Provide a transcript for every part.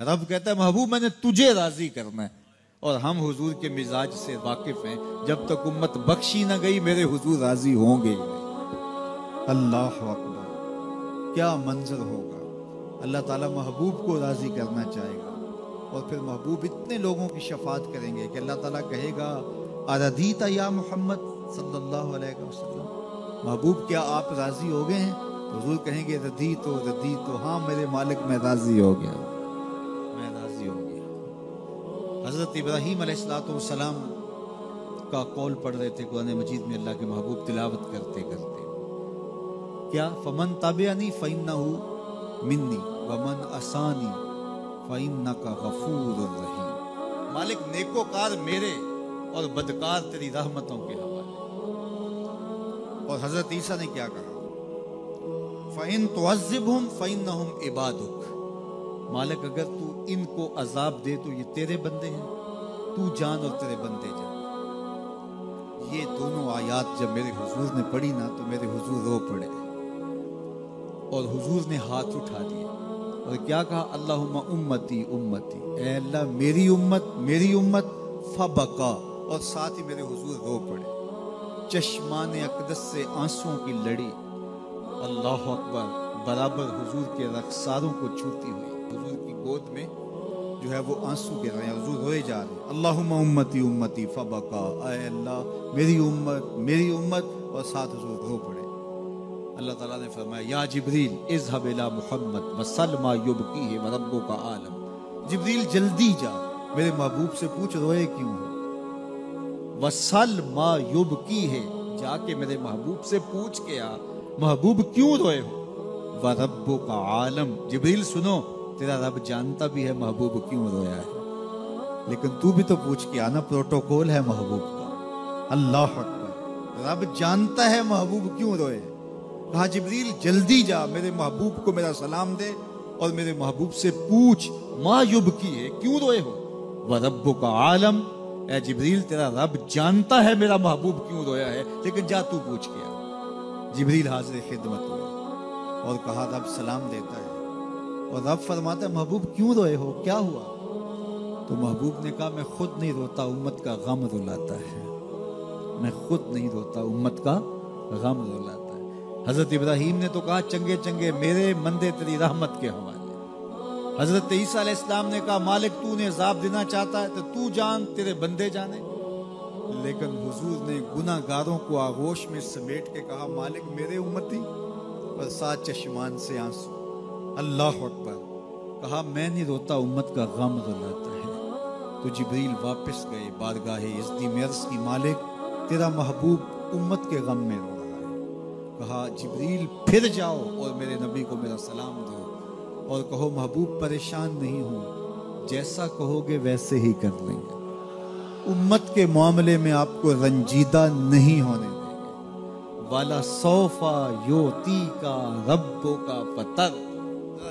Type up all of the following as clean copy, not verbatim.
رب کہتا ہے محبوب میں نے تجھے راضی کرنا ہے، اور ہم حضور کے مزاج سے واقف ہیں، جب تک امت بخشی نہ گئی میرے حضور راضی ہوں گے۔ اللہ اکبر، کیا منظر ہوگا! اللہ تعالیٰ محبوب کو راضی کرنا چاہے گا، اور پھر محبوب اتنے لوگوں کی شفاعت کریں گے کہ اللہ تعالیٰ کہے گا اردیت یا محمد صلی اللہ علیہ وسلم، محبوب کیا آپ راضی ہو گئے ہیں؟ تو حضور کہیں گے ردیت تو ہاں میرے مالک میں راضی ہو گیا، میں راضی ہو گیا۔ حضرت ابراہیم علیہ السلام کا قول پڑھ رہے تھے قرآن مجید میں، اللہ کے محبوب تلاوت کرتے کرتے، کیا فمن تابعنی فإنہ منی ومن عصانی فإنک غفور الرحیم، مالک نیکوکار میرے اور بدکار تیری رحمتوں کے حوالے۔ اور حضرت عیسیٰ نے کیا کہا؟ فَإِن تُعَذِّبْهُمْ فَإِنَّهُمْ عِبَادُكَ، مالک اگر تو ان کو عذاب دے تو یہ تیرے بندے ہیں، تو جان اور تیرے بندے جان۔ یہ دونوں آیات جب میرے حضور نے پڑھی نا تو میرے حضور رو پڑے، اور حضور نے ہاتھ اٹھا دیا اور کیا کہا؟ اللہم امتی امتی، اے اللہ میری امت میری امت، فبکا، اور ساتھ ہی میرے حضور رو پڑے، چشمان اقدس سے آنسوں کی لڑی، اللہ اکبر، برابر حضور کے رخساروں کو چھوتی ہوئی، حضور کی گود میں جو ہے وہ آنسو گر رہے ہیں، حضور روئے جا رہے ہیں، اللہم امتی امتی فبکا، اے اللہ میری امت میری امت، اور ساتھ حضور رو پڑے۔ اللہ تعالیٰ نے فرمایا یا جبریل اذهب الى محمد وسل ما یبکیہ وربک عالم، جبریل جلدی جا میرے محبوب سے پوچھ روئے کیوں ہو، وسل ما یبکیہ، جا کے میرے محبوب سے پوچھ کے آ محبوب کیوں روئے ہو، وَرَبُّكَ عالم، جبریل سنو تیرا رب جانتا بھی ہے محبوب کیوں رویا ہے، لیکن تو بھی تو پوچھ کے آنا، پروٹوکول ہے محبوب کا۔ اللہ اکبر، رب جانتا ہے محبوب کیوں روئے، کہا جبریل جلدی جا میرے محبوب کو میرا سلام دے اور میرے محبوب سے پوچھ ما یبکی ہے، کیوں روئے ہو، وَرَبُّكَ عالم، اے جبریل تیرا رب جانتا ہے میرا محبوب کیوں رویا ہے، لیکن جا تو پوچھ کے آ۔ جبریل حاضر خدمت ہوئے اور کہا رب سلام دیتا ہے، اور رب فرماتا ہے محبوب کیوں روئے ہو، کیا ہوا؟ تو محبوب نے کہا میں خود نہیں روتا، امت کا غم رلاتا ہے، میں خود نہیں روتا، امت کا غم رلاتا ہے۔ حضرت ابراہیم نے تو کہا چنگے چنگے میرے مندے تیری رحمت کے حوالے۔ حضرت عیسیٰ علیہ السلام نے کہا مالک تو نے عذاب دینا چاہتا ہے تو جان تیرے بندے جانے، لیکن حضور نے گناہ گاروں کو آغوش میں سمیٹ کے کہا مالک میرے امتی، اور ساتھ چشمان سے آنسو، اللہ اکبر، کہا میں نہیں روتا، امت کا غم رلاتا ہے۔ تو جبریل واپس گئے بارگاہ عزت مرض کی، مالک تیرا محبوب امت کے غم میں رو رہا ہے۔ کہا جبریل پھر جاؤ اور میرے نبی کو میرا سلام دو اور کہو محبوب پریشان نہیں ہوں، جیسا کہو گے ویسے ہی کر لیں گے، امت کے معاملے میں آپ کو رنجیدہ نہیں ہونے دیں گے۔ والا سوفا یوتی کا ربو کا فطر،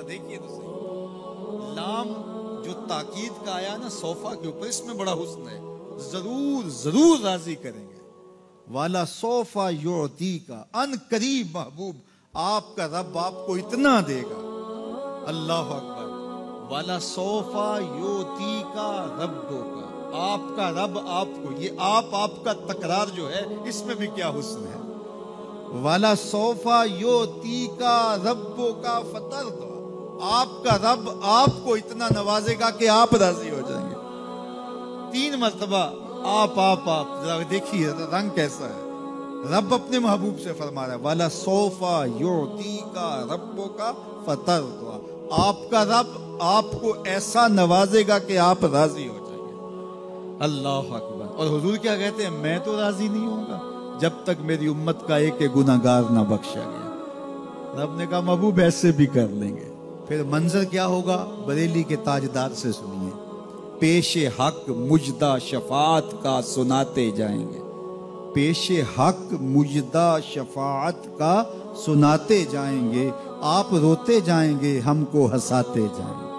دیکھیے تو صحیح، لام جو تاکید کا آیا نا صوفا کے اوپر، اس میں بڑا حسن ہے، ضرور ضرور راضی کریں گے۔ والا سوفا یوتی کا، ان قریب محبوب آپ کا رب آپ کو اتنا دے گا، اللہ اکبر، والا سوفا یوتی کا ربو کا، آپ کا رب آپ کو، یہ آپ کا تکرار جو ہے اس میں بھی کیا حسن ہے، والا سوفا یوتی کا ربو کا فطر، آپ کا رب آپ کو اتنا نوازے گا کہ آپ راضی ہو جائیں گے۔ 3 مرتبہ آپ ذرا دیکھیے رنگ کیسا ہے، رب اپنے محبوب سے فرما رہا ہے والا سوفا یوتی کا ربو کا فطر، آپ کا رب آپ کو ایسا نوازے گا کہ آپ راضی ہو جائیں گے، اللہ اکبر۔ اور حضور کیا کہتے ہیں میں تو راضی نہیں ہوں گا جب تک میری امت کا ایک گناہگار نہ بخشا گیا۔ رب نے کہا محبوب ایسے بھی کر لیں گے۔ پھر منظر کیا ہوگا، بریلی کے تاجدار سے سنیے، پیش حق مجدہ شفاعت کا سناتے جائیں گے، پیش حق مجدہ شفاعت کا سناتے جائیں گے، آپ روتے جائیں گے ہم کو ہنساتے جائیں گے۔